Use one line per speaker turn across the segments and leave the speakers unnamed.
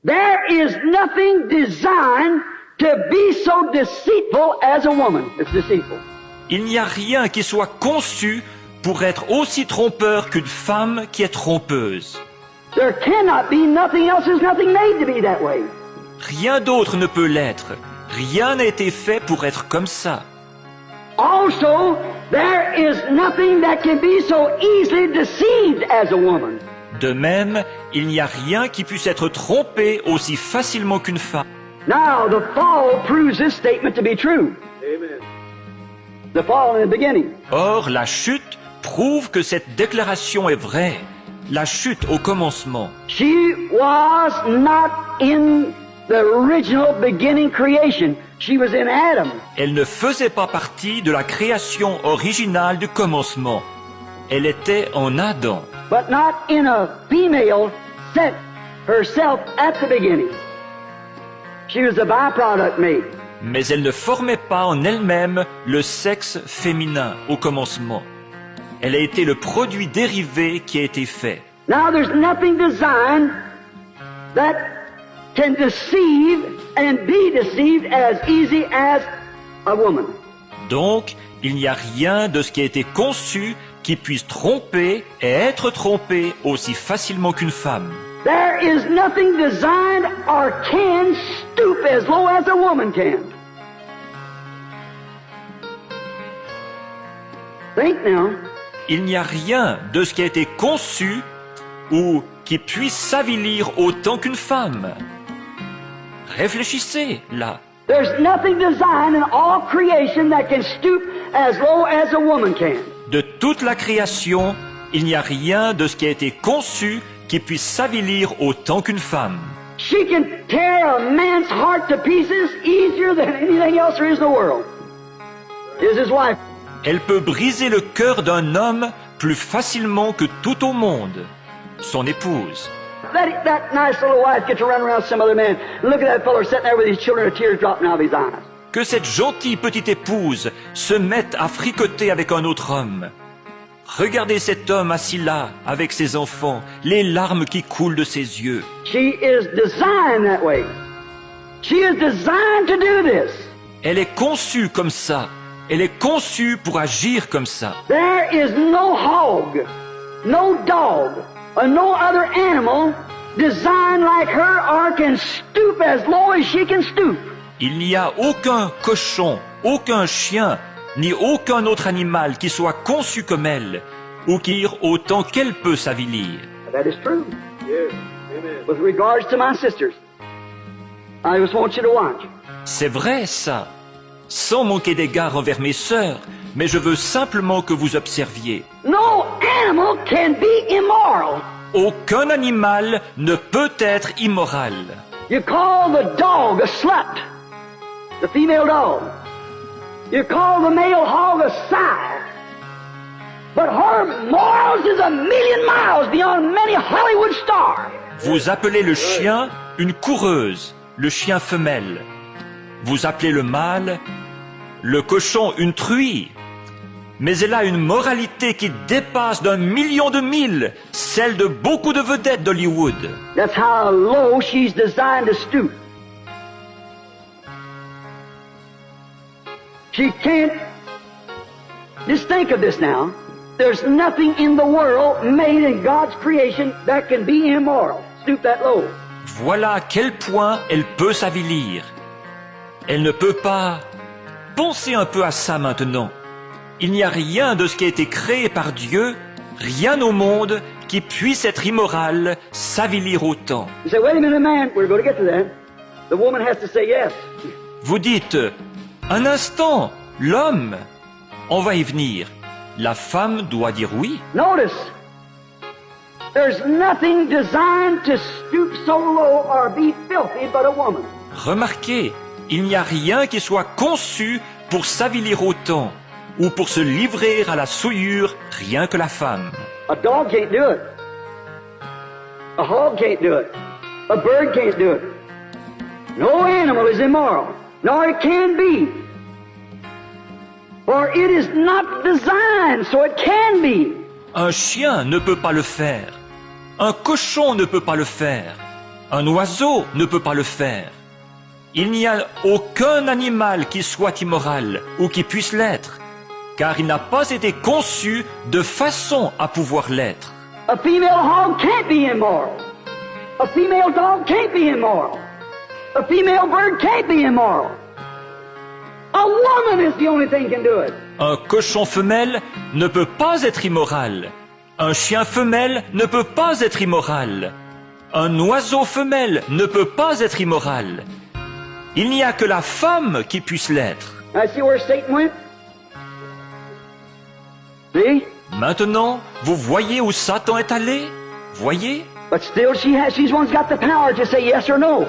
There is nothing designed to be so deceitful as a woman. It's deceitful.
Il n'y a rien qui soit conçu pour être aussi trompeur qu'une femme qui est trompeuse.
There cannot be nothing else. There's nothing made to be that way.
Rien d'autre ne peut l'être. Rien n'a été fait pour être comme ça.
Also, there is nothing that can be so easily deceived as a woman.
De même, il n'y a rien qui puisse être trompé aussi facilement qu'une femme.
Now, the fall proves this statement to be true.
Amen.
The fall in the beginning.
Or, la chute prouve que cette déclaration est vraie. La chute au commencement.
She was not in the original beginning creation. She was in Adam.
Elle ne faisait pas partie de la création originale du commencement. Elle était en Adam,
But not in a female set herself at the beginning. She was a byproduct made.
mais elle ne formait pas en elle-même le sexe féminin au commencement. Elle a été le produit dérivé qui a été fait.
Now there's nothing designed that can deceive and be deceived as easy as a woman.
Donc, il n'y a rien de ce qui a été conçu qui puisse tromper et être trompé aussi facilement qu'une femme.
There is nothing designed or can stoop as low as a woman can. Think now.
Il n'y a rien de ce qui a été conçu ou qui puisse s'avilir autant qu'une femme. Réfléchissez, là.
There's nothing designed in all creation that can stoop as low as a woman can.
De toute la création, il n'y a rien de ce qui a été conçu qui puisse s'avilir autant qu'une femme.
She can tear a man's heart to pieces easier than anything else there is in the world. Is his wife.
Elle peut briser le cœur d'un homme plus facilement que tout au monde. Son épouse.
Let that nice little wife get to run around some other man. Look at that fellow sitting there with his children, with tears dropping out of his eyes.
Que cette gentille petite épouse se mette à fricoter avec un autre homme. Regardez cet homme assis là, avec ses enfants, les larmes qui coulent de ses yeux.
She is designed that way. She is designed to do this.
Elle est conçue comme ça. Elle est conçue pour agir comme ça.
There is no hog, no dog, or no other animal designed like her or can stoop as low as she can stoop.
Il n'y a aucun cochon, aucun chien, ni aucun autre animal qui soit conçu comme elle, ou qui ire autant qu'elle peut s'avilir.
That is true.
Yes. Amen.
With regards to my sisters, I just want you to watch.
C'est vrai, ça. Sans manquer d'égard envers mes sœurs, mais je veux simplement que vous observiez.
No animal can be immoral.
Aucun animal ne peut être immoral.
You call the dog a slut, the female dog. You call the male hog a sire. But her morals is a million miles beyond many Hollywood stars.
Vous appelez le chien une coureuse, le chien femelle. Vous appelez le mâle, le cochon une truie. Mais elle a une moralité qui dépasse d'1 million de milles celle de beaucoup de vedettes d'Hollywood.
That's how low she's designed to stoop. She can't. Just think of this now. There's nothing in the world made in God's creation that can be immoral. Stoop that low.
Voilà à quel point elle peut s'avilir. Elle ne peut pas. Pensez un peu à ça maintenant. Il n'y a rien de ce qui a été créé par Dieu, rien au monde qui puisse être immoral, s'avilir autant.
You say, wait a minute, man. We're going to get to that. The woman has to say yes.
Vous dites, un instant, l'homme, on va y venir. La femme doit dire oui.
Notice, there's nothing designed to stoop so low or be filthy but a woman.
Remarquez, il n'y a rien qui soit conçu pour s'avilir autant ou pour se livrer à la souillure rien que la femme.
A dog can't do it. A hog can't do it. A bird can't do it. No animal is immoral, nor it can be. For it is not designed so it can be.
Un chien ne peut pas le faire. Un cochon ne peut pas le faire. Un oiseau ne peut pas le faire. Il n'y a aucun animal qui soit immoral ou qui puisse l'être, car il n'a pas été conçu de façon à pouvoir l'être.
A female hog can't be immoral. A female dog can't be immoral. A female bird can't be immoral. A woman is the only thing can do it.
Un cochon femelle ne peut pas être immoral. Un chien femelle ne peut pas être immoral. Un oiseau femelle ne peut pas être immoral. Il n'y a que la femme qui puisse l'être.
Now see where Satan went? See?
Maintenant, vous voyez où Satan est allé? Voyez?
But still she's one's got the power to say yes or no.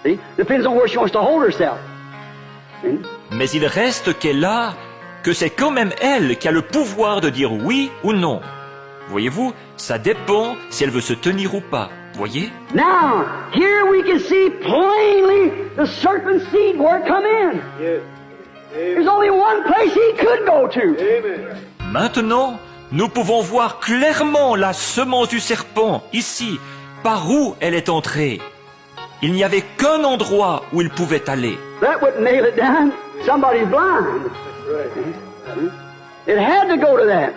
See? Depends on where she wants to hold herself. See?
Mais il reste qu'elle a, que c'est quand même elle qui a le pouvoir de dire oui ou non. Voyez-vous, ça dépend si elle veut se tenir ou pas. Voyez?
Now, here we can see plainly the serpent seed where it come in. There's only one place he could go to.
Maintenant, nous pouvons voir clairement la semence du serpent, ici, par où elle est entrée. Il n'y avait qu'un endroit où il pouvait aller.
That wouldn't nail it down. Somebody's blind. It had to go to that.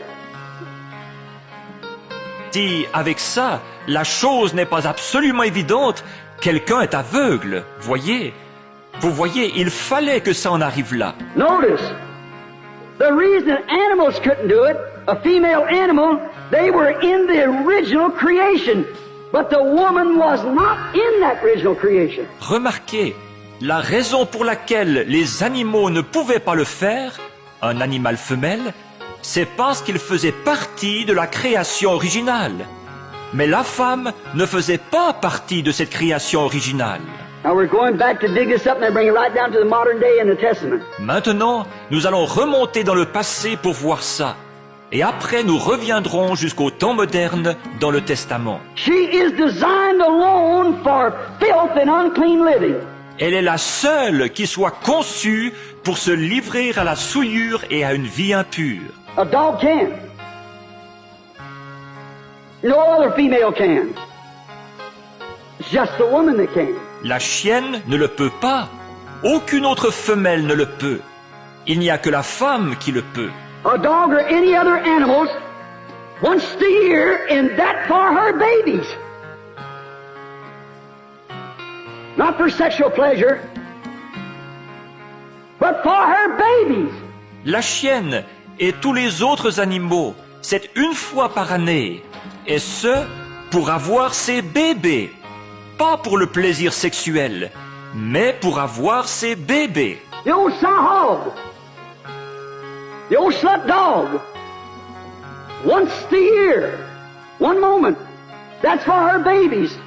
Si, avec ça, la chose n'est pas absolument évidente, quelqu'un est aveugle, voyez? Vous voyez, il fallait que ça en arrive là.
Notice, the reason animals couldn't do it, a female animal, they were in the original creation. But the woman was not in that original creation.
Remarquez, la raison pour laquelle les animaux ne pouvaient pas le faire, un animal femelle, c'est parce qu'il faisait partie de la création originale. Mais la femme ne faisait pas partie de cette création originale.
Now we're going back to dig this up and bring it right down to the modern day in the Testament.
Maintenant, nous allons remonter dans le passé pour voir ça. Et après, nous reviendrons jusqu'au temps moderne dans le Testament.
She is designed alone for filth and unclean living.
Elle est la seule qui soit conçue pour se livrer à la souillure et à une vie impure.
A dog can. No other female can. It's just the woman that can.
La chienne ne le peut pas. Aucune autre femelle ne le peut. Il n'y a que la femme qui le peut.
A dog or any other animals once a year, and that for her babies. Not for sexual pleasure, but for her babies.
La chienne et tous les autres animaux, c'est une fois par année, et ce, pour avoir ses bébés. Pas pour le plaisir sexuel, mais pour avoir ses bébés.
The old sow hog, the old slut dog, once a year, one moment, that's for her babies.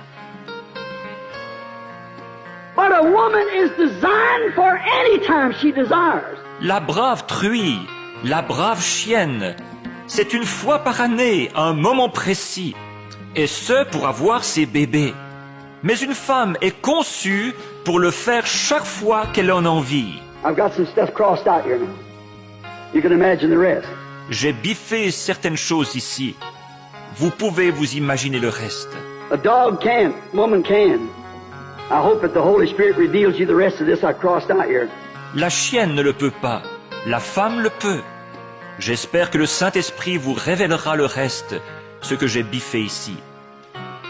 But a woman is designed for any time she desires.
La brave truie, la brave chienne, c'est une fois par année, un moment précis, et ce pour avoir ses bébés. Mais une femme est conçue pour le faire chaque fois qu'elle en a envie.
I've got some stuff crossed out here now. You can imagine the rest.
J'ai biffé certaines choses ici. Vous pouvez vous imaginer le reste.
A dog can't, woman can. I hope that the Holy Spirit reveals you the rest of this I crossed out here.
La chienne ne le peut pas. La femme le peut. J'espère que le Saint-Esprit vous révélera le reste, ce que j'ai biffé ici.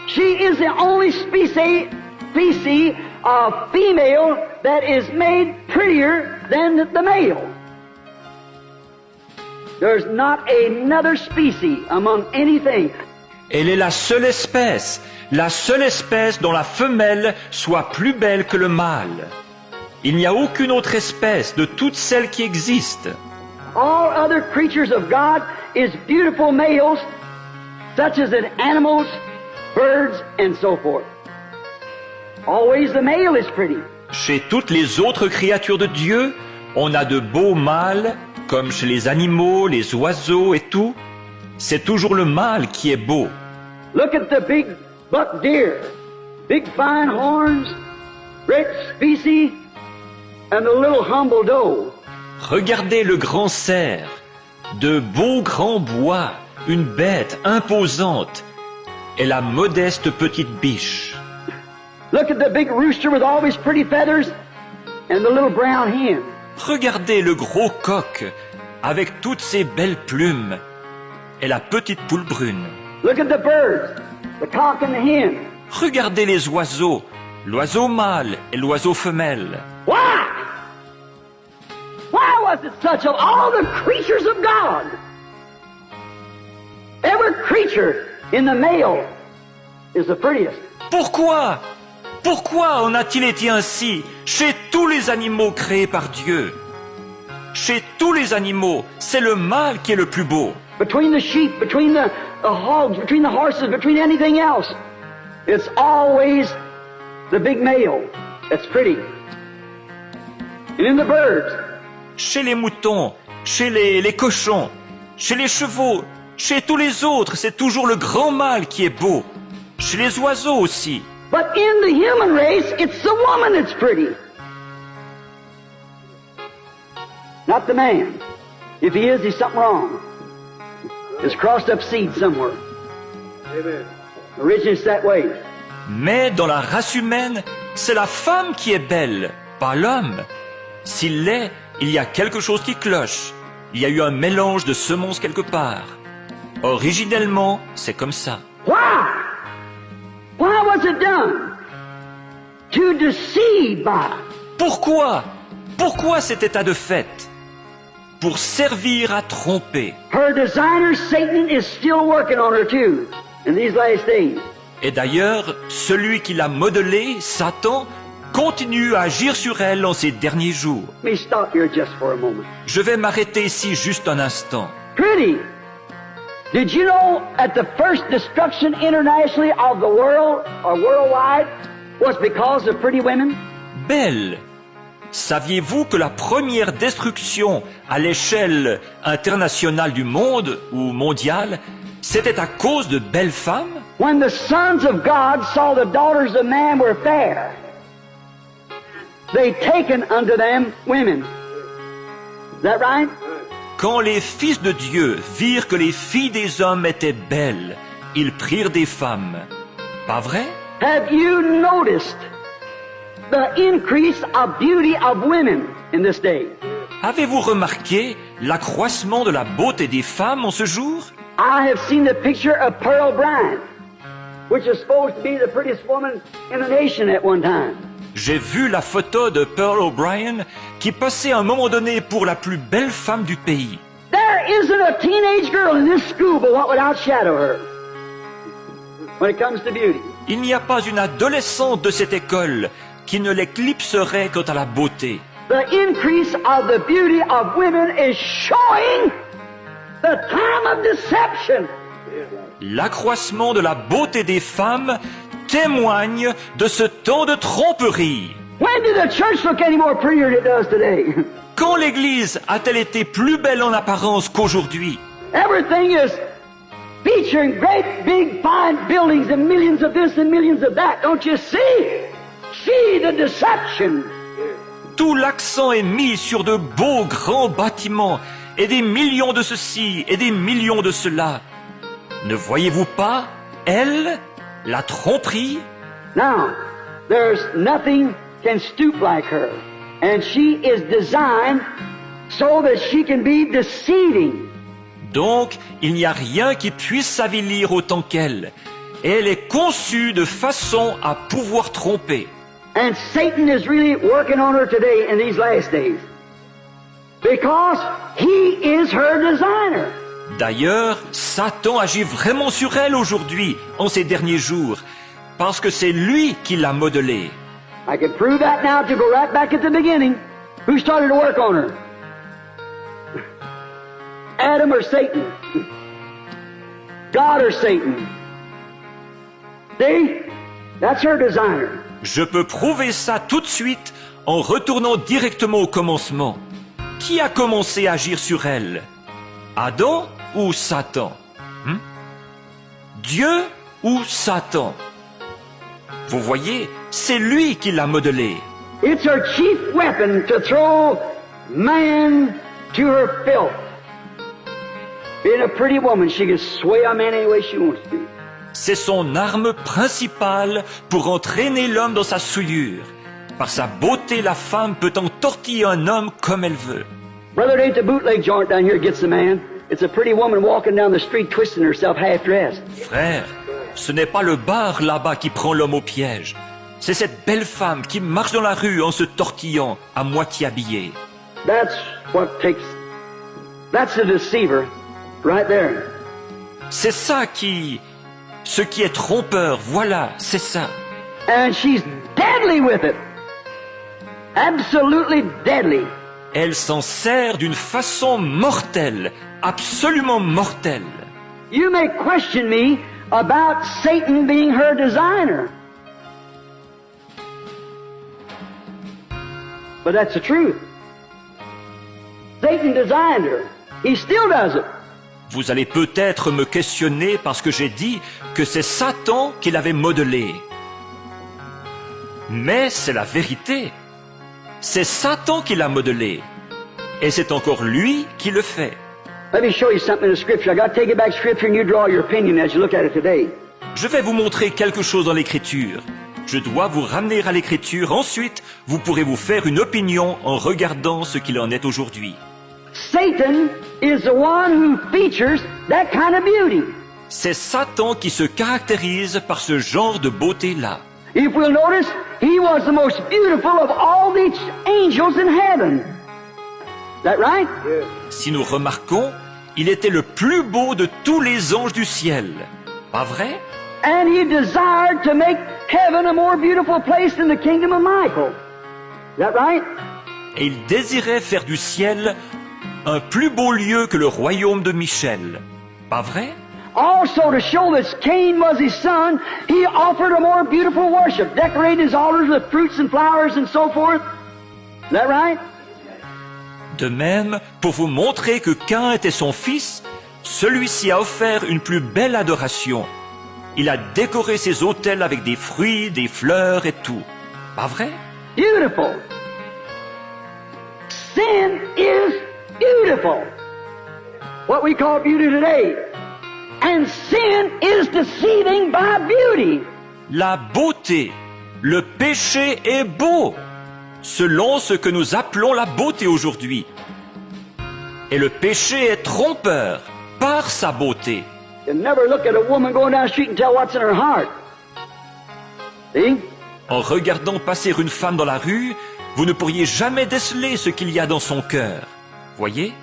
She is the only species of female that is made prettier than the male. There's not another species among anything.
Elle est la seule espèce dont la femelle soit plus belle que le mâle. Il n'y a aucune autre espèce de toutes celles qui existent.
All other creatures of God is beautiful males, such as in animals, birds, and so forth. Always the male is pretty.
Chez toutes les autres créatures de Dieu, on a de beaux mâles, comme chez les animaux, les oiseaux et tout. C'est toujours le mâle qui est beau.
Look at the big buck deer, big fine horns, great species, and the little humble doe.
Regardez le grand cerf, de beaux grands bois, une bête imposante, et la modeste petite biche.
Look at the big rooster with all his pretty feathers and the little brown hen.
Regardez le gros coq avec toutes ses belles plumes et la petite poule brune.
Look at the birds, the cock and the hen.
Regardez les oiseaux, l'oiseau mâle et l'oiseau femelle.
Why? Why was it such of all the creatures of God? Every creature in the male is the prettiest.
Pourquoi? Pourquoi en a-t-il été ainsi chez tous les animaux créés par Dieu? Chez tous les animaux, c'est le mâle qui est le plus beau.
Between the sheep, between the hogs, between the horses, between anything else, it's always the big male that's pretty. And in the birds,
Chez les moutons, chez les cochons, chez les chevaux, chez tous les autres, c'est toujours le grand mâle qui est beau. Chez les oiseaux aussi.
but in the human race, it's the woman that's pretty. Not the man. If he is, there's something wrong. There's crossed up seed somewhere. Amen. Originally it's that way.
Mais dans la race humaine, c'est la femme qui est belle, pas l'homme. S'il l'est, il y a quelque chose qui cloche. Il y a eu un mélange de semences quelque part. Originellement, c'est comme ça.
Why? Why was it done? To deceive by.
Pourquoi? Pourquoi cet état de fait? Pour servir à tromper.
Her designer, Satan, is still working on her too in these last days.
Et d'ailleurs, celui qui l'a modelée, Satan, continue à agir sur elle en ces derniers jours.
Let me stop here just for a moment.
Je vais m'arrêter ici juste un instant.
Pretty. Did you know that the first destruction internationally of the world or worldwide was because of pretty women?
Belle. Saviez-vous que la première destruction à l'échelle internationale du monde ou mondiale, c'était à cause de belles femmes?
When the sons of God saw the daughters of man were fair, they taken unto them women. Is that right?
Quand les fils de Dieu virent que les filles des hommes étaient belles, ils prirent des femmes. Pas vrai?
Have you noticed the increase of beauty of women in this day?
Avez-vous remarqué l'accroissement de la beauté des femmes en ce jour?
I have seen the picture of Pearl Bryant, which is supposed to be the prettiest woman in the nation at one time.
J'ai vu la photo de Pearl O'Brien qui passait à un moment donné pour la plus belle femme du pays.
There isn't a teenage girl in this school but what would outshadow her when it comes to beauty.
Il n'y a pas une adolescente de cette école qui ne l'éclipserait quant à la beauté.
The increase of the beauty of women is showing the time of deception.
L'accroissement de la beauté des femmes témoigne de ce temps de tromperie.
When did the church look any more prettier than it does today?
Quand l'Église a-t-elle été plus belle en apparence qu'aujourd'hui?
Everything is featuring great big fine buildings and millions of this and millions of that. Don't you see? See the deception.
Tout l'accent est mis sur de beaux grands bâtiments et des millions de ceci et des millions de cela. Ne voyez-vous pas, elle, la tromperie?
Now, there's nothing can stoop like her. And she is designed so that she can be deceiving.
Donc, il n'y a rien qui puisse s'avilir autant qu'elle. Elle est conçue de façon à pouvoir tromper.
And Satan is really working on her today in these last days. Because he is her designer.
D'ailleurs, Satan agit vraiment sur elle aujourd'hui, en ces derniers jours, parce que c'est lui qui l'a modelée.
I can prove that now to go right back at the beginning. Who started to work on her? Adam or Satan? God or Satan? See? That's her designer.
Je peux prouver ça tout de suite en retournant directement au commencement. Qui a commencé à agir sur elle? Adam ou Satan? Dieu ou Satan? Vous voyez, c'est lui qui l'a modelée.
It's her chief weapon to throw man to her filth. Being a pretty woman, she can sway a man any way she wants to.
C'est son arme principale pour entraîner l'homme dans sa souillure. Par sa beauté, la femme peut entortiller un homme comme elle veut.
Brother, it ain't the bootleg joint down here gets the man. It's a pretty woman walking down the street twisting herself half dressed.
Frère, ce n'est pas le bar là-bas qui prend l'homme au piège. C'est cette belle femme qui marche dans la rue en se tortillant, à moitié habillée.
That's the deceiver, right there.
C'est ça ce qui est trompeur, voilà, c'est ça.
And she's deadly with it. Absolutely deadly.
Elle s'en sert d'une façon mortelle, absolument mortelle.
You may question me about Satan being her designer. But that's the truth. Satan designed her. He still does it.
Vous allez peut-être me questionner parce que j'ai dit que c'est Satan qui l'avait modelée. Mais c'est la vérité. C'est Satan qui l'a modelée. Et c'est encore lui qui le fait.
Let me show you something in the Scripture. I got to take you back to Scripture and you draw your opinion as you look at it today.
Je vais vous montrer quelque chose dans l'Écriture. Je dois vous ramener à l'Écriture. Ensuite, vous pourrez vous faire une opinion en regardant ce qu'il en est aujourd'hui.
Satan is the one who features that kind of beauty.
C'est Satan qui se caractérise par ce genre de beauté-là.
If we'll notice, he was the most beautiful of all the angels in heaven. Is that right? Yeah.
Si nous remarquons, il était le plus beau de tous les anges du ciel. Pas vrai?
And he desired to make heaven a more beautiful place than the kingdom of Michael. Is that right?
Et il désirait faire du ciel un plus beau lieu que le royaume de Michel. Pas vrai?
Also, to show that Cain was his son, he offered a more beautiful worship, decorated his altars with fruits and flowers and so forth. Is that right?
De même, pour vous montrer que Cain était son fils, celui-ci a offert une plus belle adoration. Il a décoré ses autels avec des fruits, des fleurs et tout. Pas vrai?
Beautiful. Sin is beautiful. What we call beauty today. And sin is deceiving by beauty.
La beauté, le péché est beau, selon ce que nous appelons la beauté aujourd'hui. Et le péché est trompeur par sa beauté.
You never look at a woman going down the street and tell what's in her heart. See?
En regardant passer une femme dans la rue, vous ne pourriez jamais déceler ce qu'il y a dans son cœur. Voyez?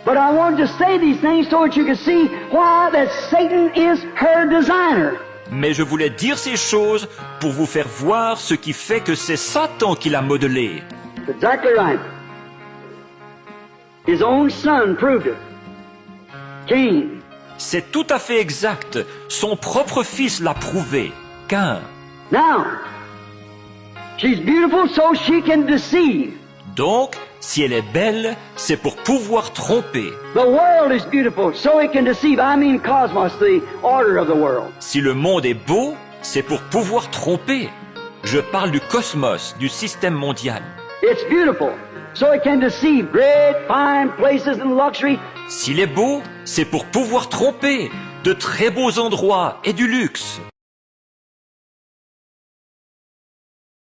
But I wanted to say these things so that you can see why that Satan is her designer.
Mais je voulais dire ces choses pour vous faire voir ce qui fait que c'est Satan qui l'a modelé.
Exactly right. His own son proved it. Cain.
C'est tout à fait exact. Son propre fils l'a prouvé. Cain.
Now, she's beautiful so she can deceive.
Donc, si elle est belle, c'est pour pouvoir tromper.
The world is beautiful so it can deceive. I mean cosmos, the order of the world.
Si le monde est beau, c'est pour pouvoir tromper. Je parle du cosmos, du système mondial.
It's beautiful so it can deceive. Great, fine places and luxury.
S'il est beau, c'est pour pouvoir tromper. De très beaux endroits et du luxe.